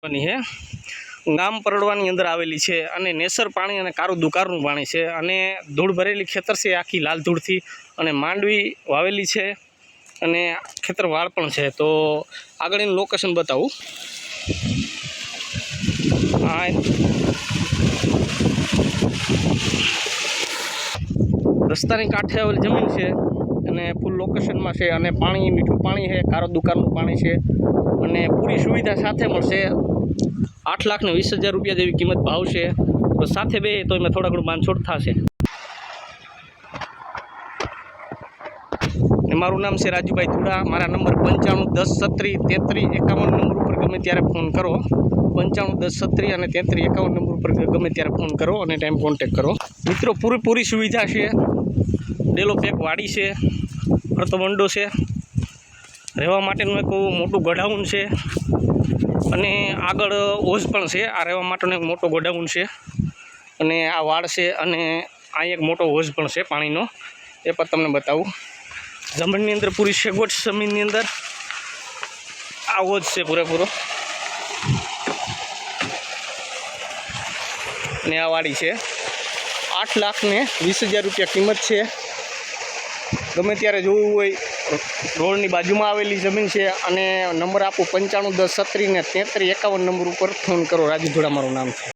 है गाम परड़वानी अंदर आवेली है अने नेसर पाणी अने कारू दुकारનું पाणी है अने धूळ भरेली खेतर से आखी लाल धूळ थी अने मांडवी वावेली है अने खेतर वाळ पण है। तो आगळનું लोकेशन बताऊं। हाँ रस्तानी कांठे आवेली जमीन है अने फूल लोकेशन में है अने पाणी मीठू पाणी है, कारो दुकारનું पाणी है अने पूरी सुविधा साथे मळशे। 8,20,000 रुपया जेवी किंमत भाव है। तो साथे बे तो मैं थोड़ा घणुं बांधछोड़ थशे। मारू नाम से राजूभाई धूड़ा। मारा नंबर 9510373351 नंबर पर गमे त्यारे फोन करो। 951037 और 3351 नंबर पर गमे त्यारे फोन करो और टाइम कॉन्टेक्ट करो। मित्रों पूरी सुविधा है। डेलो पेक वाड़ी से फरतो से रहवा माटेनुं एक मोटुं गोडाउन है अने आगळ ओझ पण छे। आ रहवा माटेनो एक मोटो गोडाउन है अने आ वाड़ है अने आ एक मोटो ओझ पण छे पाणीनो। ए पण तमने बतावुं। जमीननी अंदर पूरी सगवड जमीननी अंदर आ ओझ छे पूरेपूरो अने आ वाड़ी है। 8,20,000 रुपया किंमत है। गमे त्यारे जोवुं होय रोडनी बाजुमां आवेली जमीन है अने नंबर आपो 951037 ने 3351 नंबर पर फोन करो। राजू धूड़ा मारुं नाम है।